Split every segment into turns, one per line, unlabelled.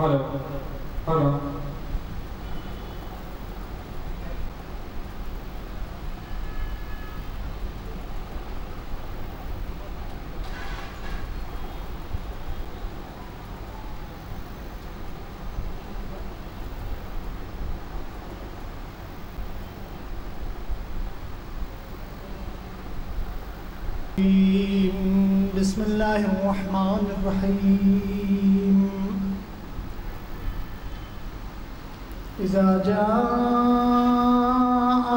Hello. Hello.
بسم اللہ الرحمن الرحیم اذا جاء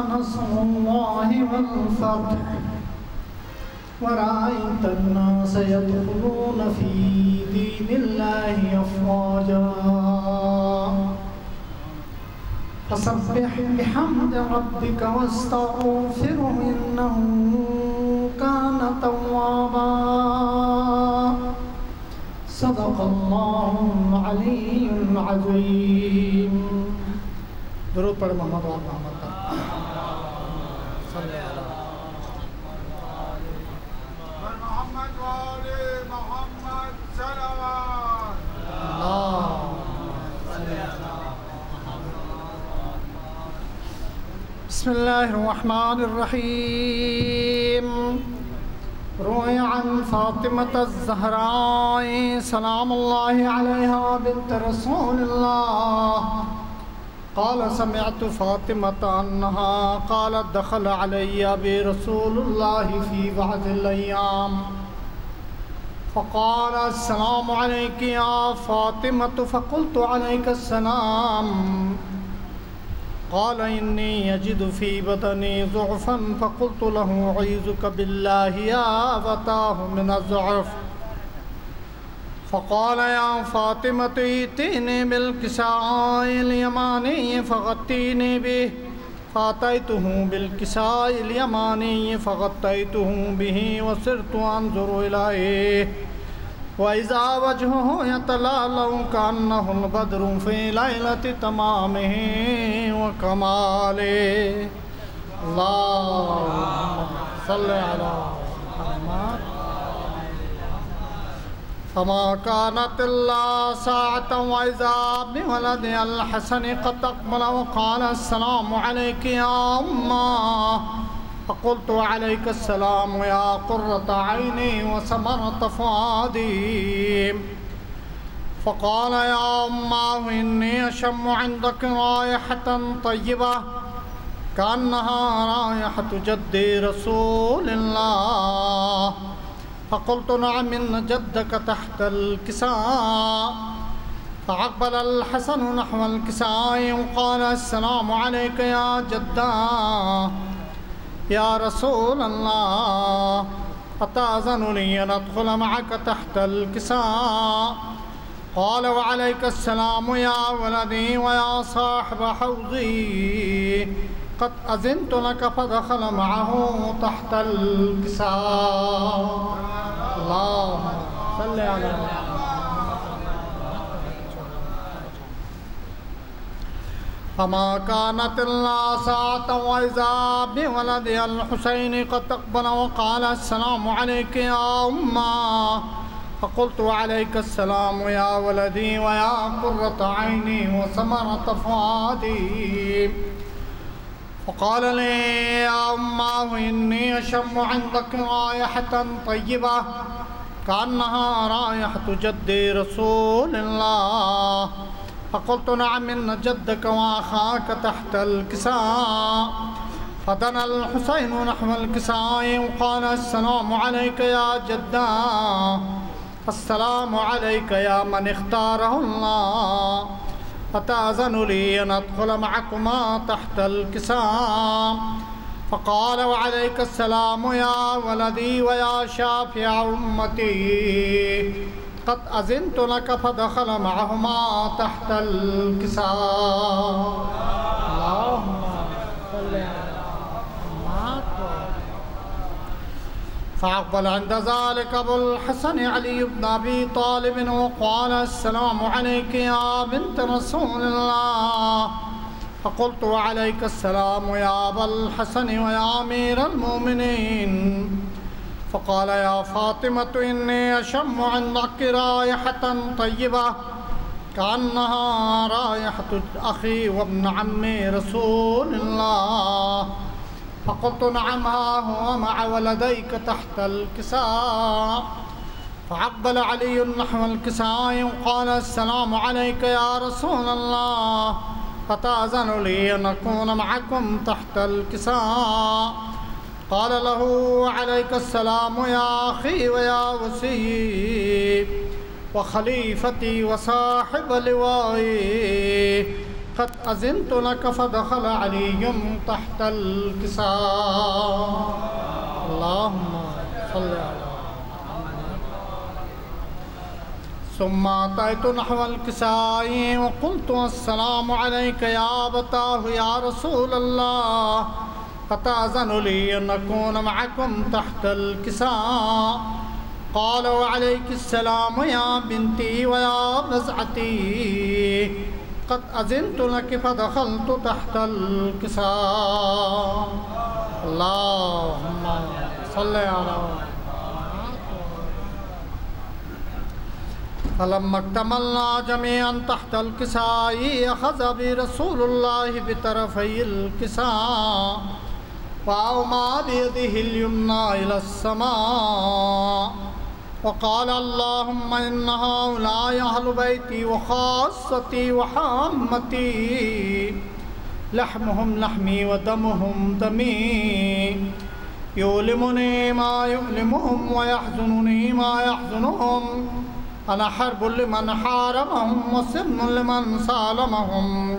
نصر اللہ والفتح ورأيت الناس يدخلون في دين الله أفواجا فسبح بحمد ربك واستغفره إنه كان توابا صدق الله العلي العظيم. درود پڑھ محمد و محمد صلی اللہ
محمد وآل محمد صلوات
بسم اللہ الرحمن الرحیم. روی عن فاطمة الزہراء سلام اللہ علیہا بنت رسول اللہ قال سمعت فاطمة أنها قالت دخل علي أبي رسول الله في بعض الأيام فقال السلام عليك يا فاطمة فقلت عليك السلام قال إني يجد في بدني ضعفا فقلت له أعيذك بالله يا أبتاه من الضعف فقال يا فاطمة ائتيني بالكساء اليماني فغطيني به فأتيته بالكساء اليماني فغطيته به وصرت أنظر إليه وإذا وجهه يتلألأ كأنه البدر في ليلة تمامه وكماله. اللهم صل على محمد. فما كانت إلا ساعة وإذا بولد الحسن قد أقبل وقال السلام عليك يا أمه فقلت عليك السلام يا قرة عيني وثمرة فؤادي فقال يا أمه إني أشم عندك رائحة طيبة كأنها رائحة جد رسول الله فقلت نعم إن جدك تحت الكساء فأقبل الحسن نحو الكساء وقال السلام عليك يا جدا يا رسول الله أتأذن لي أن أدخل معك تحت الكساء قال وعليك السلام يا ولدي ويا صاحب حوضي قد أذنت لك فدخل معه تحت الكساء. اللهم صل على فما كانت إلا ساعة وإذا بولد الحسين قد أقبل وقال السلام عليك يا أمه فقلت عليك السلام يا ولدي ويا قرة عيني وثمرة فؤادي فقال لي يا أمه إني أشم عندك رائحة طيبة كأنها رائحة جد رسول الله فقلت نعم إن جدك وأخاك تحت الكساء فدنا الحسين نحو الكساء وقال السلام عليك يا جدا السلام عليك يا من اختاره الله أتأذن لي أن أدخل معكما تحت الكساء فقال وعليك السلام يا ولدي ويا شافع أمتي قد أذنت لك فدخل معهما تحت الكساء. اللهم صل على محمد. فأقبل عند ذلك أبو الحسن علي بن أبي طالب وقال السلام عليك يا بنت رسول الله فقلت وعليك السلام يا أبا الحسن ويا أمير المؤمنين فقال يا فاطمة إني أشم عندك رائحة طيبة كأنها رائحة أخي وابن عم رسول الله. فقلت نعم ها هو مع ولديك تحت الكساء. فعقبل علي نحو الكساء وقال السلام عليك يا رسول الله، فتأذن لي أن أكون معكم تحت الكساء. قال له عليك السلام يا أخي ويا وسيي وخليفتي وصاحب لوائي، قد أذنت لك. فدخل علي تحت الكساء. اللهم صل على. ثم أتيت نحو الكساء وقلت السلام عليك يا أبتاه يا رسول الله، فتأذن لي أن أكون معكم تحت الكساء. قال وعليك السلام يا بنتي ويا بزعتي، قد أذنت لك. فدخلت تحت الكساء. اللهم صل على. فلما اكتملنا جميعا تحت الكساء أخذ برسول الله بطرفي الكساء وأومى بيده اليمنى إلى السماء وقال اللهم إن هؤلاء أهل بيتي وخاصتي وحامتي، لحمهم لحمي ودمهم دمي، يؤلمني ما يؤلمهم ويحزنني ما يحزنهم. أنا حرب لمن حاربهم وسلم لمن سالمهم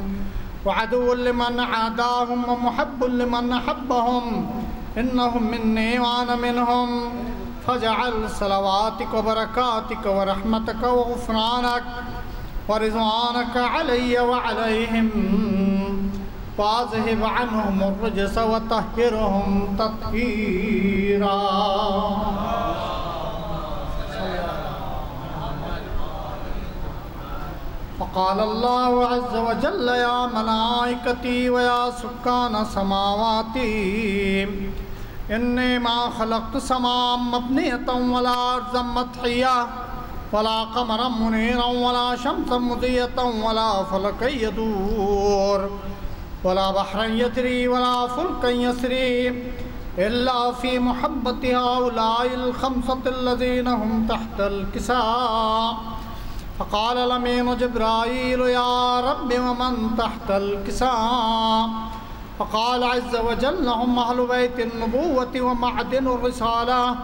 وعدو لمن عاداهم ومحب لمن أحبهم. إنهم مني وأنا منهم. فاجعل صلواتك وبركاتك ورحمتك وغفرانك ورضوانك علي وعليهم، واذهب عنهم الرجس وطهرهم تطهيرا. فقال الله عز وجل يا ملائكتي ويا سكان سماواتي، إني ما خلقت سماء مبنية ولا أرضا مطحية ولا قمرا منيرا ولا شمسا مضية ولا فلكا يدور ولا بحرا يجري ولا فلكا يسري إلا في محبة هؤلاء الخمسة الذين هم تحت الكساء. فقال الأمين جبرائيل يا رب ومن تحت الكساء؟ فقال عز وجل هم أهل بيت النبوة ومعدن الرسالة،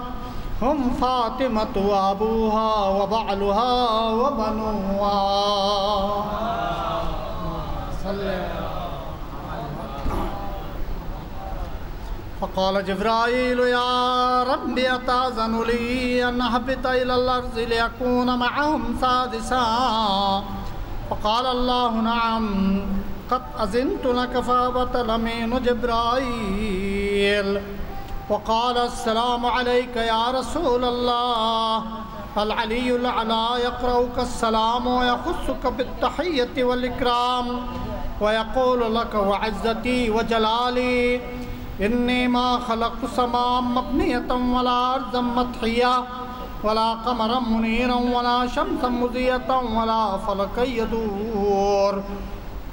هم فاطمة وأبوها وبعلها وبنوها. فقال جبرائيل يا رب أتأذن لي أن أهبط إلى الأرض لأكون معهم سادسا؟ فقال الله نعم قد أذنت لك. فهبط الأمين جبرائيل وقال السلام عليك يا رسول الله. العلي الأعلى يقرأك السلام ويخصك بالتحية والإكرام ويقول لك وعزتي وجلالي إني ما خلقت سماء مبنية ولا أرضا مطحية ولا قمرا منيرا ولا شمسا مضية ولا فلكا يدور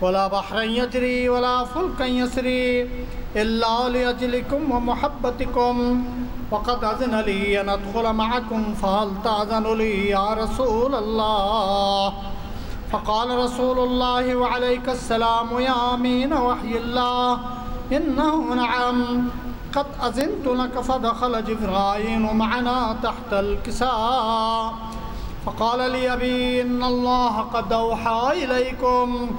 ولا بحرا يجري ولا فلكا يسري إلا لأجلكم ومحبتكم، وقد أذن لي أن أدخل معكم، فهل تأذن لي يا رسول الله؟ فقال رسول الله وعليك السلام يا أمين وحي الله إنه نعم قد أذنت لك. فدخل جبرائيل معنا تحت الكساء فقال لي أبي إن الله قد أوحى إليكم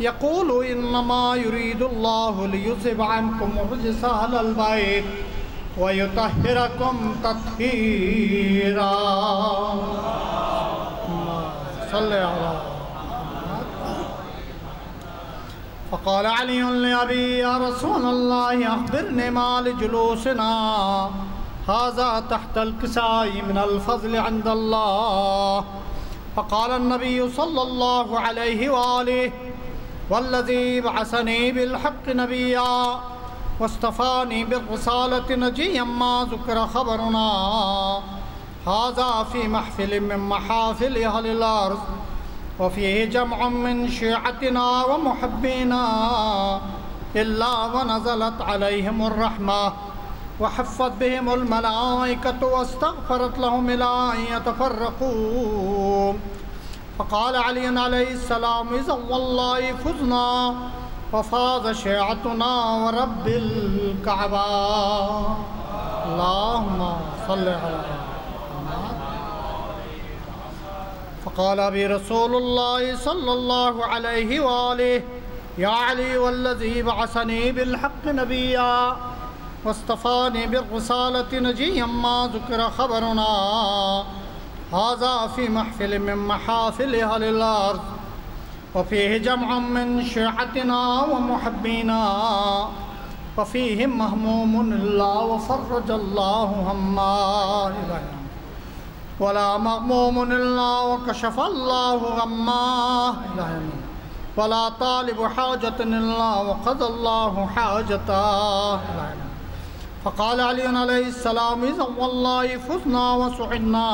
يقول إنما يريد الله ليذهب عنكم الرجس أهل البيت ويطهركم تطهيرا. صل على. فقال علي لأبي يا رسول الله أخبرني ما لجلوسنا هذا تحت الكساء من الفضل عند الله. فقال النبي صلى الله عليه وآله والذي بعثني بالحق نبيا واصطفاني بالرسالة نجيا ما ذكر خبرنا هذا في محفل من محافل أهل الأرض وفيه جمع من شيعتنا ومحبينا إلا ونزلت عليهم الرحمة وحفت بهم الملائكة واستغفرت لهم إلى أن يتفرقوا. فقال علي عليه السلام إذا والله فزنا وفاز شيعتنا ورب الكعبة. اللهم صل على محمد. فقال بي رسول الله صلى الله عليه وآله يا علي والذي بعثني بالحق نبيا واصطفاني بالرسالة نجيا ما ذكر خبرنا هذا في محفل من محافل أهل الأرض وفيه جمع من شيعتنا ومحبينا وفيهم مهموم إلا وفرج الله هما ولا مغموم إلا وكشف الله غماه ولا طالب حاجة إلا وقضى الله حاجته. فقال علي عليه السلام إذا والله فزنا وسعدنا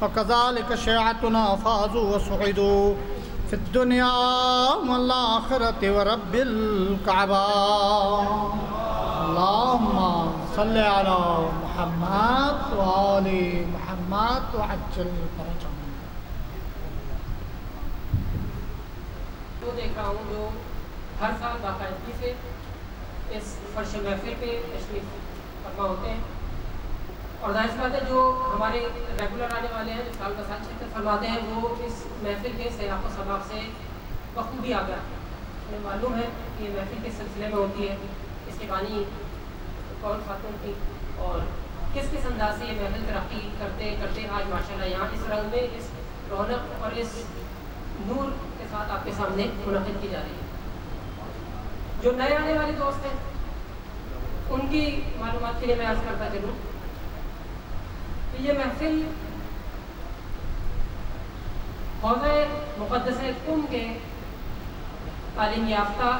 وكذلك شيعتنا فازوا وسعدوا في الدنيا والآخرة ورب الكعبة. اللهم صل على محمد وآل محمد وعجل فرجهم.
دیکھ رہا ہوں جو ہر سال باقاعدگی سے اس فرش محفل پہ تشریف فرما ہوتے ہیں اور ظاہر سی بات ہے جو ہمارے ریگولر آنے والے ہیں جو سال کا سال شرکت فرماتے ہیں وہ اس محفل کے سیاق و سباق سے بخوبی آگاہ ہیں. ہمیں معلوم ہے کہ یہ محفل کس سلسلے میں ہوتی ہے, اس کے بانی کون خاتون تھی اور کس کس انداز سے یہ محفل ترقی کرتے کرتے آج ماشاءاللہ یہاں اس رنگ میں اس رونق اور اس نور کے ساتھ آپ کے سامنے منعقد کی جا رہی ہے. جو نئے آنے والے دوست ہیں ان کی معلومات کے لیے میں عرض کرتا چلوں کہ یہ محفل حوضہ مقدس قم کے تعلیم یافتہ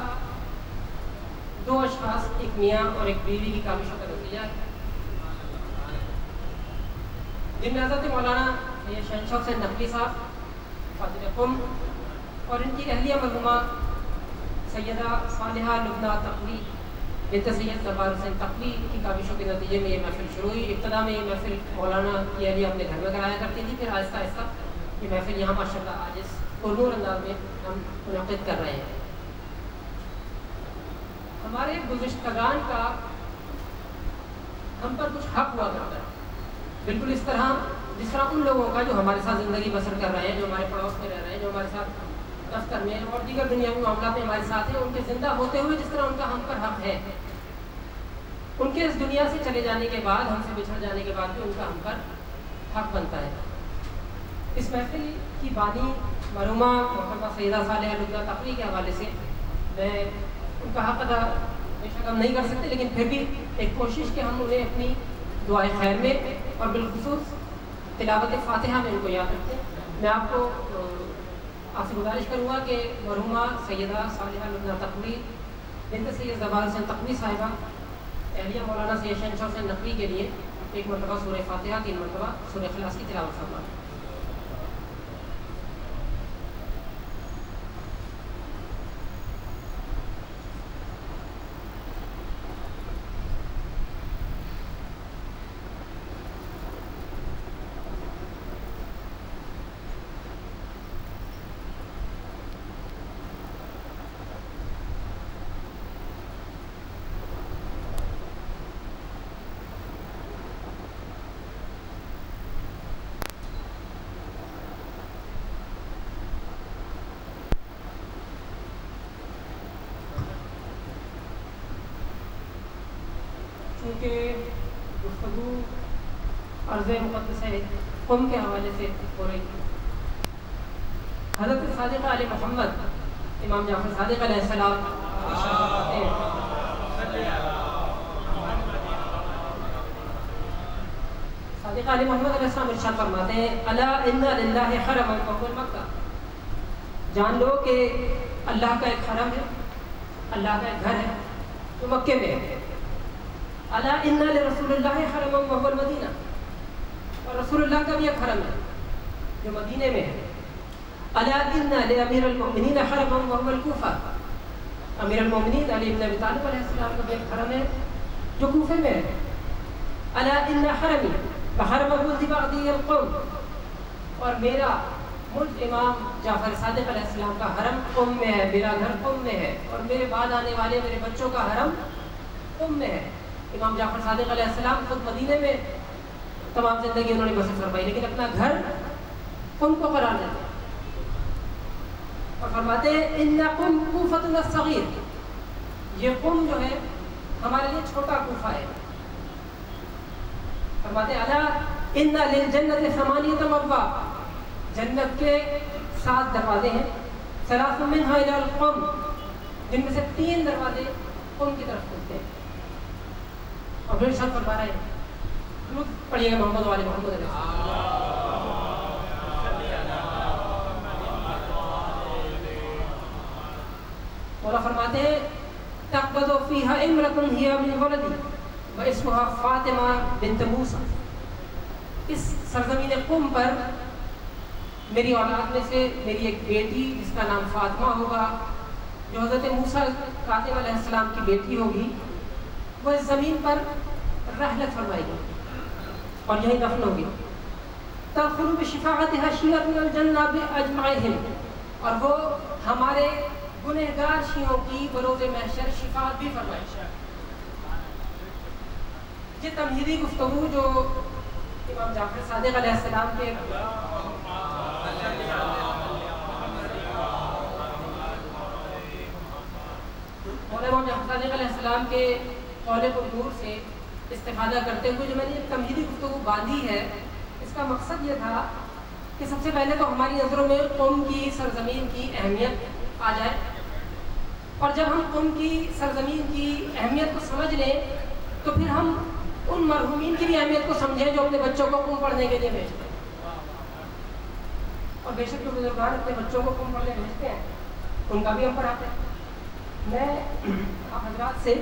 دو اشخاص, ایک میاں اور ایک بیوی کی کاوشوں کا نتیجہ ہے جن میں حضرت مولانا شہنشاہ حسین نقوی صاحب فاضل قم اور ان کی اہلیہ مرحومہ سیدہ صالحہ لبنہ تقوی بنت سید زبار حسین تقوی کی کاوشوں کے نتیجے میں یہ محفل شروع ہوئی. ابتدا میں یہ محفل مولانا کی اہلیہ اپنے گھر میں کرایا کرتی تھی, پھر آہستہ آہستہ یہ محفل یہاں ماشاءاللہ آج اس پرنور انداز میں ہم منعقد کر رہے ہیں. ہمارے گزشتگان کا ہم پر کچھ حق ہوا کرتا ہے, بالکل اس طرح جس طرح ان لوگوں کا جو ہمارے ساتھ زندگی بسر کر رہے ہیں, جو ہمارے پڑوس میں رہ رہے ہیں, جو ہمارے ساتھ دفتر میں اور دیگر دنیاوی معاملات میں ہمارے ساتھ ہیں, ان کے زندہ ہوتے ہوئے جس طرح ان کا ہم پر حق ہے, ان کے اس دنیا سے چلے جانے کے بعد, ہم سے بچھڑ جانے کے بعد بھی ان کا ہم پر حق بنتا ہے. اس محفل کی بانی مرحومہ محترمہ سیدہ صالحہ لبنہ تقوی کے حوالے سے میں ان کا حق ادا بے شک ہم نہیں کر سکتے, لیکن پھر بھی ایک کوشش کہ ہم انہیں اپنی دعائے خیر میں اور بالخصوص تلاوت فاتحہ میں ان کو یاد رکھتے ہیں. میں آپ کو آپ سے گزارش کروں گا کہ مرحومہ سیدہ صالحہ لبنہ تقوی بنت سید زبار حسین تقوی صاحبہ اہلیہ مولانا سید شہنشاہ حسین نقوی کے لیے ایک مرتبہ سورہ فاتحہ, 3 مرتبہ سورہ اخلاص کی تلاوت فرمائیں. چونکہ گفتگو عرض مقدس قم کے حوالے سے ہو رہی تھی, حضرت صادق علیہ محمد امام جعفر صادق علیہ السلام صادق علیہ محمد علیہ السلام ارشاد فرماتے ہیں الا ان للہ حرما وهو مکہ, جان لو کہ اللہ کا ایک حرم ہے, اللہ کا ایک گھر ہے جو مکے میں ہے. الا ان لرسول اللہ حرما وهو المدینہ, اور رسول اللہ کا بھی ایک حرم ہے جو مدینے میں ہے. الا ان لامیر المؤمنین حرما وهو الکوفہ، امیر المؤمنین علی بن ابی طالب علیہ السلام کا ایک حرم ہے جو کوفے میں ہے. الا ان حرمی وحرم ملک بعدی القوم، اور میرا ملک امام جعفر صادق علیہ السلام کا حرم قم میں ہے، میرا گھر قم میں ہے، اور میرے بعد آنے والے میرے بچوں کا حرم قم میں ہے. امام جعفر صادق علیہ السلام خود مدینے میں تمام زندگی انہوں نے بسر فرمائی، لیکن اپنا گھر قم کو قرار دیتے ہیں اور فرماتے ہیں ان قم کوفۃ الصغیر، یہ قم جو ہے ہمارے لیے چھوٹا کوفہ ہے. فرماتے ہیں الا ان للجنۃ ثمانیۃ ابواب، جنت کے 7 دروازے ہیں، 3 منها الى القم، جن میں سے 3 دروازے قم کی طرف کھلتے ہیں. اور پھر ارشاد فرما رہے ہیں، درود پڑھیے گا محمد والے محمد علیہ السلام. مولا فرماتے ہیں تقبض فيها امرأة هي من ولدي واسمها فاطمہ بنت موسیٰ، اس سرزمین قم پر میری اولاد میں سے میری ایک بیٹی جس کا نام فاطمہ ہوگا، جو حضرت موسیٰ کاظم علیہ السلام کی بیٹی ہوگی، وہ اس زمین پر رحلت فرمائے گی اور یہیں دفن ہوگی. تدخل بشفاعتها شیعۃ من الجنہ باجمعہم، اور وہ ہمارے گنہگار شیعوں کی بروز محشر شفاعت بھی فرمائے. یہ تمہیدی گفتگو جو امام جعفر صادق علیہ السلام کے امام جعفر صادق علیہ السلام کے قول قدور سے استفادہ کرتے ہوئے جو میں نے تمہیدی گفتگو باندھی ہے، اس کا مقصد یہ تھا کہ سب سے پہلے تو ہماری نظروں میں قوم کی سرزمین کی اہمیت آ جائے، اور جب ہم قوم کی سرزمین کی اہمیت کو سمجھ لیں تو پھر ہم ان مرحومین کی بھی اہمیت کو سمجھیں جو اپنے بچوں کو قوم پڑھنے کے لیے بھیجتے ہیں. اور بے شک جو بزرگان اپنے بچوں کو قوم پڑھنے بھیجتے ہیں ان کا بھی ہم پڑھاتے ہیں. میں آپ حضرات سے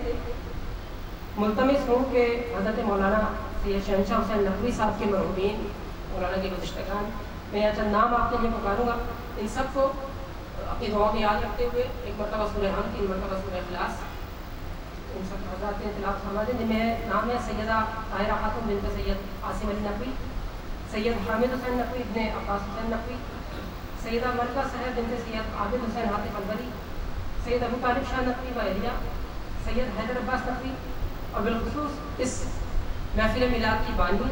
ملتمس ہوں کہ حضرت مولانا سید شہنشاہ حسین نقوی صاحب کے مرحومین مولانا کے گزشتگان، میں یہاں چند نام آپ کے لیے پکاروں گا، ان سب کو اپنی دعاؤں میں یاد رکھتے ہوئے ایک مرتبہ سورہ حمد، 3 مرتبہ سورہ اخلاص، ان سب حضرات کے اطلاع فرما دیں. جن میں نام ہے سیدہ طاہرہ خاتون بنت سید عاصم علی نقوی، سید حامد حسین نقوی ابن عباس حسین نقوی، سیدہ ملکہ صاحب بنت سید عابد حسین حاطف البری، سید ابو طالب شاہ نقوی و اہلیہ، سید حیدر عباس نقوی، اور بالخصوص اس محفل میلاد کی بانی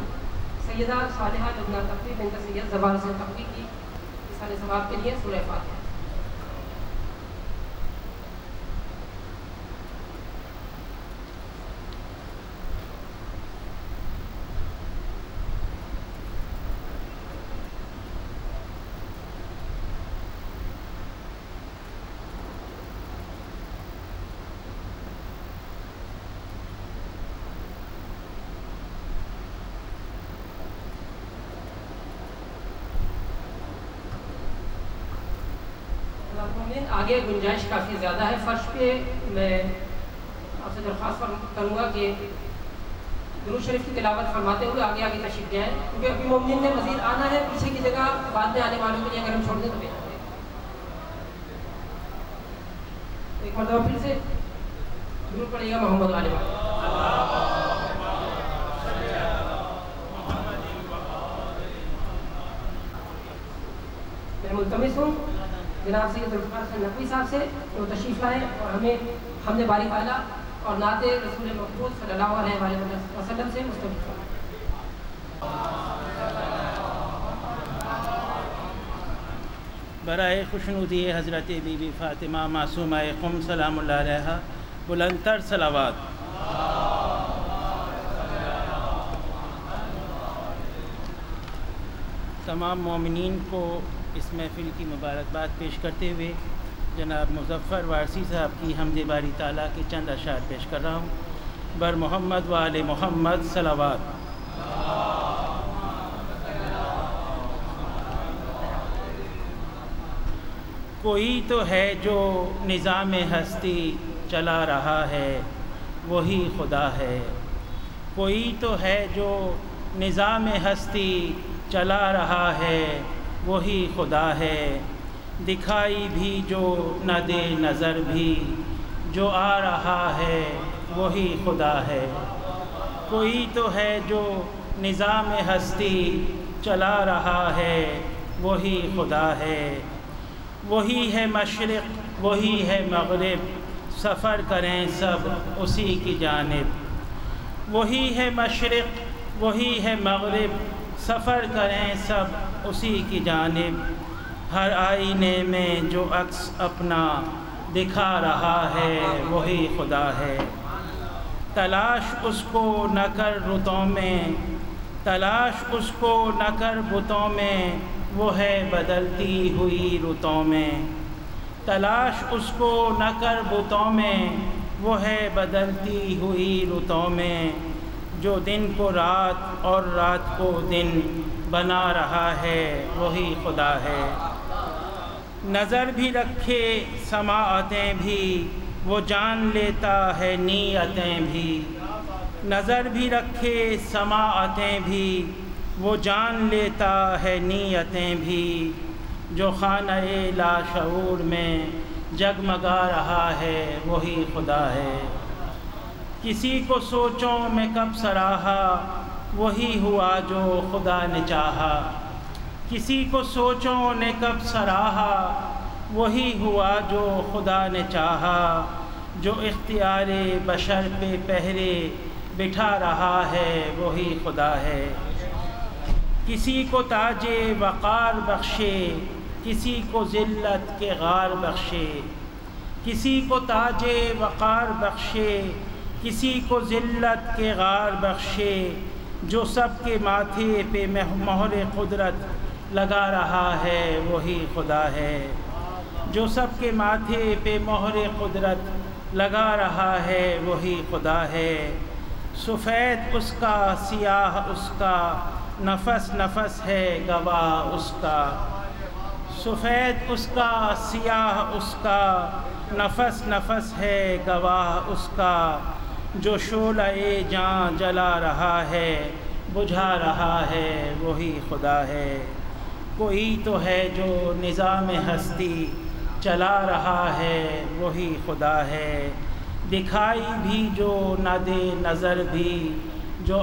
سیدہ صالحہ لبنہ نقوی بنت سید زبان حسین نقوی کی اصال ثواب کے لیے سورہ فاتحہ. آگے گنجائش کافی زیادہ ہے، فرش پہ میں آپ سے درخواست کروں گا کہ درود شریف کی تلاوت فرماتے ہوئے آگے آگے تشریف لے آئیں، کیونکہ ابھی مومنین نے مزید آنا ہے. پیچھے کی جگہ بعد میں آنے والوں کے لیے اگر ہم چھوڑ دیں تو بہتر ہے. ایک مرتبہ پھر سے درود پڑھیے گا محمد والے والے. میں ملتمس ہوں جناب سید حسین نقوی صاحب سے وہ تشریف لائیں اور ہمیں حمد باری تعالیٰ اور نعت رسول مقبول صلی اللہ علیہ وسلم سے مستفید کریں.
برائے خوشنودی حضرت بی بی فاطمہ معصومہ قم سلام اللہ علیہا بلند تر صلوات. تمام مومنین کو اس محفل کی مبارکباد پیش کرتے ہوئے جناب مظفر وارسی صاحب کی حمد باری تعالیٰ کے چند اشعار پیش کر رہا ہوں. بر محمد و آل محمد صلوات. کوئی تو ہے جو نظام ہستی چلا رہا ہے وہی خدا ہے. کوئی تو ہے جو نظام ہستی چلا رہا ہے وہی خدا ہے. دکھائی بھی جو نہ دے نظر بھی، جو آ رہا ہے وہی خدا ہے۔ کوئی تو ہے جو نظام ہستی چلا رہا ہے، وہی خدا ہے۔ وہی ہے مشرق وہی ہے مغرب، سفر کریں سب اسی کی جانب۔ وہی ہے مشرق وہی ہے مغرب، سفر کریں سب اسی کی جانب۔ ہر آئینے میں جو عکس اپنا دکھا رہا ہے، وہی خدا ہے۔ تلاش اس کو نہ کر رتوں میں، تلاش اس کو نہ کر بتوں میں، وہ ہے بدلتی ہوئی رتوں میں۔ تلاش اس کو نہ کر بتوں میں، وہ ہے بدلتی ہوئی رتوں میں۔ جو دن کو رات اور رات کو دن بنا رہا ہے، وہی خدا ہے۔ نظر بھی رکھے سماعتیں بھی، وہ جان لیتا ہے نیتیں بھی۔ نظر بھی رکھے سماعتیں بھی، وہ جان لیتا ہے نیتیں بھی۔ جو خانہ لاشعور میں جگمگا رہا ہے، وہی خدا ہے۔ کسی کو سوچوں میں کب سراہا، وہی ہوا جو خدا نے چاہا۔ کسی کو سوچوں نے کب سراہا، وہی ہوا جو خدا نے چاہا۔ جو اختیار بشر پہ پہرے بٹھا رہا ہے، وہی خدا ہے۔ کسی کو تاج وقار بخشے، کسی کو ذلت کے غار بخشے۔ کسی کو تاج وقار بخشے، کسی کو ذلت کے غار بخشے۔ جو سب کے ماتھے پہ مہر قدرت لگا رہا ہے، وہی خدا ہے۔ جو سب کے ماتھے پہ مہر قدرت لگا رہا ہے، وہی خدا ہے۔ سفید اس کا سیاہ اس کا، نفس نفس ہے گواہ اس کا۔ سفید اس کا سیاہ اس کا، نفس نفس ہے گواہ اس کا۔ جو شعلہ جاں جلا رہا ہے، بجھا رہا ہے، وہی خدا ہے۔ کوئی تو ہے جو نظام ہستی چلا رہا ہے، وہی خدا ہے۔ دکھائی بھی جو نہ دے نظر بھی، جو